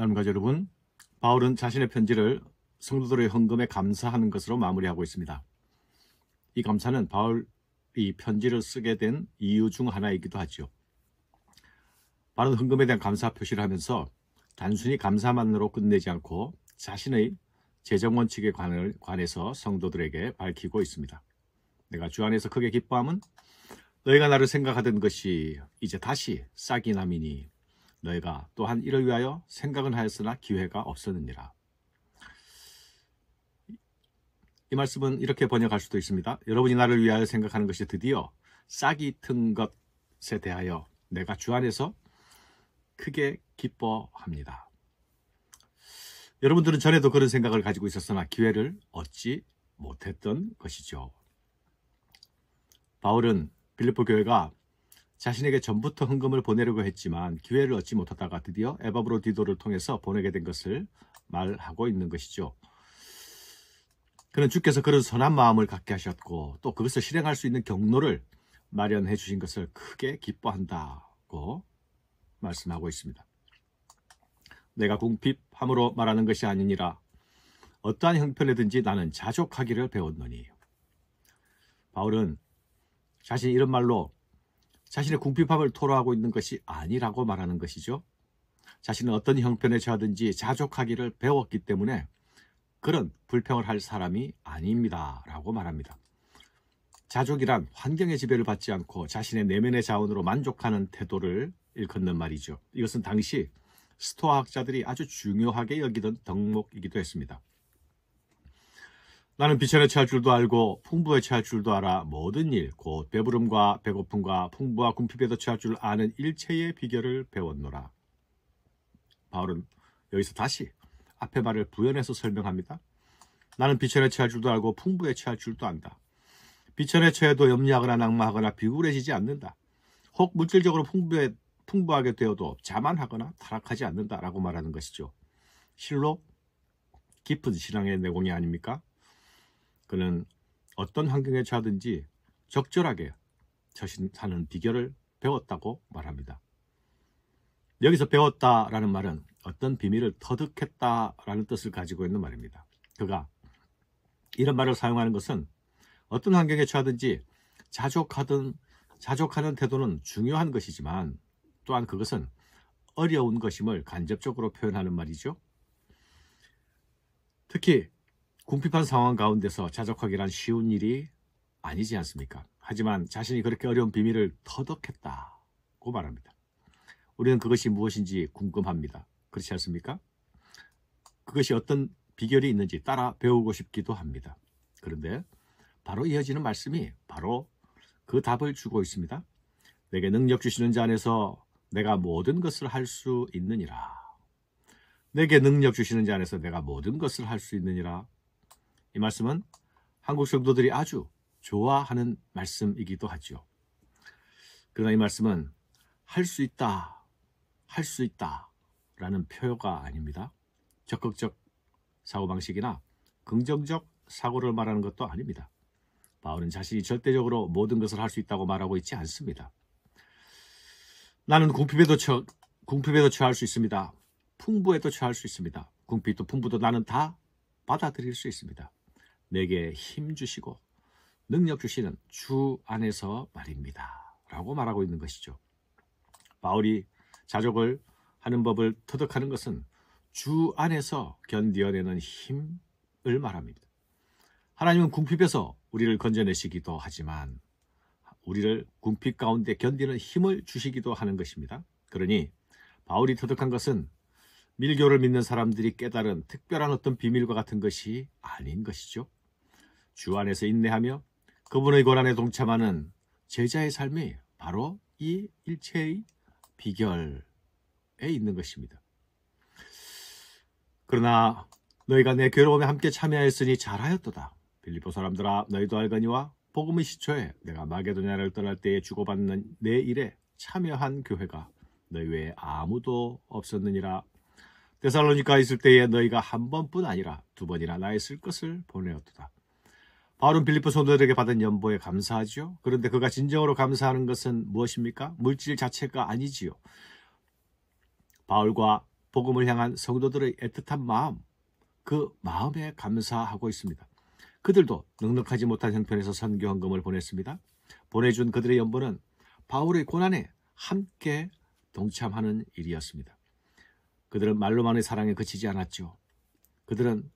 남가족 여러분, 바울은 자신의 편지를 성도들의 헌금에 감사하는 것으로 마무리하고 있습니다. 이 감사는 바울이 편지를 쓰게 된 이유 중 하나이기도 하죠. 바울은 헌금에 대한 감사 표시를 하면서 단순히 감사만으로 끝내지 않고 자신의 재정 원칙에 관해서 성도들에게 밝히고 있습니다. 내가 주 안에서 크게 기뻐함은 너희가 나를 생각하던 것이 이제 다시 싹이 나미니 너희가 또한 이를 위하여 생각은 하였으나 기회가 없었느니라. 이 말씀은 이렇게 번역할 수도 있습니다. 여러분이 나를 위하여 생각하는 것이 드디어 싹이 튼 것에 대하여 내가 주 안에서 크게 기뻐합니다. 여러분들은 전에도 그런 생각을 가지고 있었으나 기회를 얻지 못했던 것이죠. 바울은 빌립보 교회가 자신에게 전부터 헌금을 보내려고 했지만 기회를 얻지 못하다가 드디어 에바브로디도를 통해서 보내게 된 것을 말하고 있는 것이죠. 그는 주께서 그런 선한 마음을 갖게 하셨고 또 그것을 실행할 수 있는 경로를 마련해 주신 것을 크게 기뻐한다고 말씀하고 있습니다. 내가 궁핍함으로 말하는 것이 아니니라 어떠한 형편에든지 나는 자족하기를 배웠노니. 바울은 자신이 이런 말로 자신의 궁핍함을 토로하고 있는 것이 아니라고 말하는 것이죠. 자신은 어떤 형편에 처하든지 자족하기를 배웠기 때문에 그런 불평을 할 사람이 아닙니다 라고 말합니다. 자족이란 환경의 지배를 받지 않고 자신의 내면의 자원으로 만족하는 태도를 일컫는 말이죠. 이것은 당시 스토아학자들이 아주 중요하게 여기던 덕목이기도 했습니다. 나는 비천에 처할 줄도 알고 풍부에 처할 줄도 알아 모든 일 곧 배부름과 배고픔과 풍부와 궁핍에도 처할 줄 아는 일체의 비결을 배웠노라. 바울은 여기서 다시 앞의 말을 부연해서 설명합니다. 나는 비천에 처할 줄도 알고 풍부에 처할 줄도 안다. 비천에 처해도 염려하거나 낙마하거나 비굴해지지 않는다. 혹 물질적으로 풍부하게 되어도 자만하거나 타락하지 않는다라고 말하는 것이죠. 실로 깊은 신앙의 내공이 아닙니까? 그는 어떤 환경에 처하든지 적절하게 사는 비결을 배웠다고 말합니다. 여기서 배웠다라는 말은 어떤 비밀을 터득했다라는 뜻을 가지고 있는 말입니다. 그가 이런 말을 사용하는 것은 어떤 환경에 처하든지 자족하는 태도는 중요한 것이지만 또한 그것은 어려운 것임을 간접적으로 표현하는 말이죠. 특히 궁핍한 상황 가운데서 자족하기란 쉬운 일이 아니지 않습니까? 하지만 자신이 그렇게 어려운 비밀을 터득했다고 말합니다. 우리는 그것이 무엇인지 궁금합니다. 그렇지 않습니까? 그것이 어떤 비결이 있는지 따라 배우고 싶기도 합니다. 그런데 바로 이어지는 말씀이 바로 그 답을 주고 있습니다. 내게 능력 주시는 자 안에서 내가 모든 것을 할 수 있느니라. 내게 능력 주시는 자 안에서 내가 모든 것을 할 수 있느니라. 이 말씀은 한국 성도들이 아주 좋아하는 말씀이기도 하죠. 그러나 이 말씀은 할 수 있다, 할 수 있다 라는 표현가 아닙니다. 적극적 사고방식이나 긍정적 사고를 말하는 것도 아닙니다. 바울은 자신이 절대적으로 모든 것을 할 수 있다고 말하고 있지 않습니다. 나는 궁핍에도 처할 수 있습니다. 풍부에도 처할 수 있습니다. 궁핍도 풍부도 나는 다 받아들일 수 있습니다. 내게 힘 주시고 능력 주시는 주 안에서 말입니다 라고 말하고 있는 것이죠. 바울이 자족을 하는 법을 터득하는 것은 주 안에서 견디어내는 힘을 말합니다. 하나님은 궁핍에서 우리를 건져내시기도 하지만 우리를 궁핍 가운데 견디는 힘을 주시기도 하는 것입니다. 그러니 바울이 터득한 것은 밀교를 믿는 사람들이 깨달은 특별한 어떤 비밀과 같은 것이 아닌 것이죠. 주 안에서 인내하며 그분의 고난에 동참하는 제자의 삶이 바로 이 일체의 비결에 있는 것입니다. 그러나 너희가 내 괴로움에 함께 참여하였으니 잘하였도다. 빌립보 사람들아 너희도 알거니와 복음의 시초에 내가 마게도냐를 떠날 때에 주고받는 내 일에 참여한 교회가 너희 외에 아무도 없었느니라. 데살로니가 있을 때에 너희가 한 번뿐 아니라 두 번이나 나의 쓸 것을 보내었도다. 바울은 빌립보 성도들에게 받은 연보에 감사하지요. 그런데 그가 진정으로 감사하는 것은 무엇입니까? 물질 자체가 아니지요. 바울과 복음을 향한 성도들의 애틋한 마음, 그 마음에 감사하고 있습니다. 그들도 넉넉하지 못한 형편에서 선교 헌금을 보냈습니다. 보내준 그들의 연보는 바울의 고난에 함께 동참하는 일이었습니다. 그들은 말로만의 사랑에 그치지 않았죠. 그들은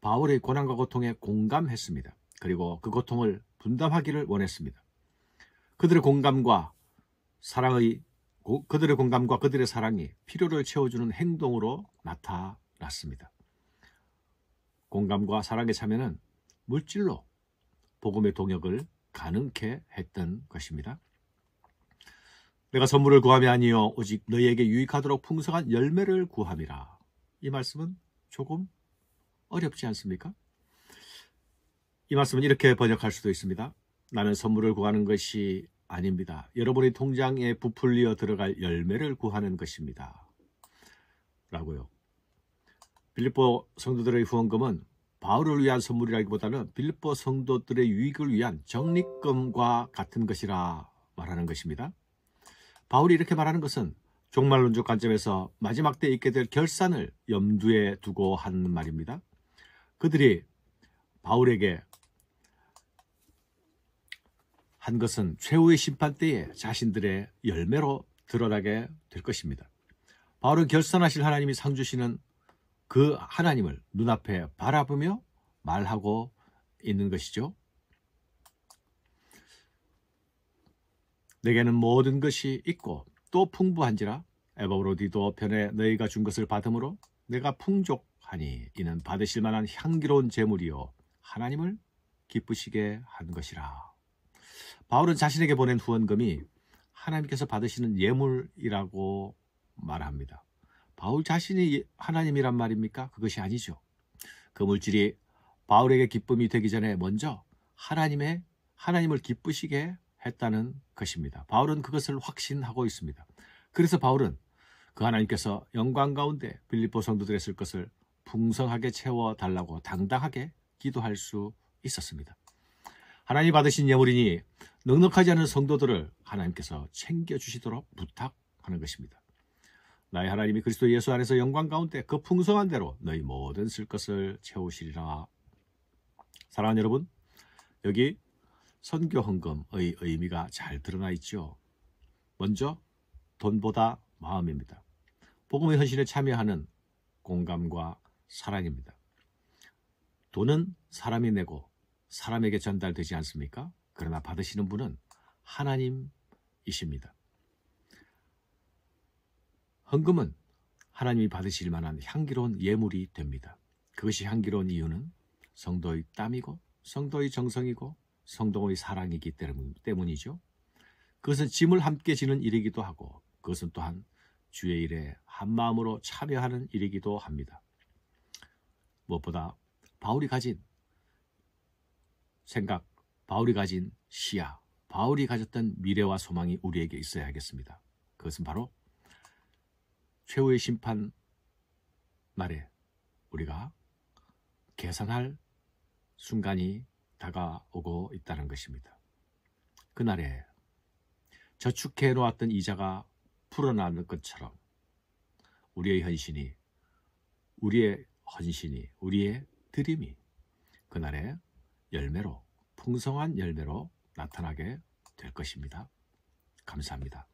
바울의 고난과 고통에 공감했습니다. 그리고 그 고통을 분담하기를 원했습니다. 그들의 공감과 그들의 사랑이 필요를 채워주는 행동으로 나타났습니다. 공감과 사랑의 참여는 물질로 복음의 동역을 가능케 했던 것입니다. 내가 선물을 구함이 아니요 오직 너희에게 유익하도록 풍성한 열매를 구함이라. 이 말씀은 조금 어렵지 않습니까? 이 말씀은 이렇게 번역할 수도 있습니다. 나는 선물을 구하는 것이 아닙니다. 여러분의 통장에 부풀려 들어갈 열매를 구하는 것입니다. 라고요. 빌립보 성도들의 후원금은 바울을 위한 선물이라기보다는 빌립보 성도들의 유익을 위한 적립금과 같은 것이라 말하는 것입니다. 바울이 이렇게 말하는 것은 종말론적 관점에서 마지막 때에 있게 될 결산을 염두에 두고 하는 말입니다. 그들이 바울에게 한 것은 최후의 심판 때에 자신들의 열매로 드러나게 될 것입니다. 바울은 결산하실 하나님이 상 주시는 그 하나님을 눈앞에 바라보며 말하고 있는 것이죠. 내게는 모든 것이 있고 또 풍부한지라 에바브로디도 편에 너희가 준 것을 받음으로 내가 풍족하니 이는 받으실 만한 향기로운 제물이요 하나님을 기쁘시게 한 것이라. 바울은 자신에게 보낸 후원금이 하나님께서 받으시는 예물이라고 말합니다. 바울 자신이 하나님이란 말입니까? 그것이 아니죠. 그 물질이 바울에게 기쁨이 되기 전에 먼저 하나님을 기쁘시게 했다는 것입니다. 바울은 그것을 확신하고 있습니다. 그래서 바울은 그 하나님께서 영광 가운데 빌립보 성도들의 쓸 것을 풍성하게 채워달라고 당당하게 기도할 수 있었습니다. 하나님 받으신 예물이니 넉넉하지 않은 성도들을 하나님께서 챙겨주시도록 부탁하는 것입니다. 나의 하나님이 그리스도 예수 안에서 영광 가운데 그 풍성한 대로 너희 모든 쓸 것을 채우시리라. 사랑하는 여러분, 여기 선교 헌금의 의미가 잘 드러나 있죠. 먼저 돈보다 마음입니다. 복음의 헌신에 참여하는 공감과 사랑입니다. 돈은 사람이 내고 사람에게 전달되지 않습니까? 그러나 받으시는 분은 하나님이십니다. 헌금은 하나님이 받으실 만한 향기로운 예물이 됩니다. 그것이 향기로운 이유는 성도의 땀이고 성도의 정성이고 성도의 사랑이기 때문이죠. 그것은 짐을 함께 지는 일이기도 하고 그것은 또한 주의 일에 한마음으로 참여하는 일이기도 합니다. 무엇보다 바울이 가진 생각, 바울이 가진 시야, 바울이 가졌던 미래와 소망이 우리에게 있어야겠습니다. 그것은 바로 최후의 심판 날에 우리가 계산할 순간이 다가오고 있다는 것입니다. 그날에 저축해 놓았던 이자가 풀어나는 것처럼 우리의 헌신이, 우리의 드림이 그날에 열매로, 풍성한 열매로 나타나게 될 것입니다. 감사합니다.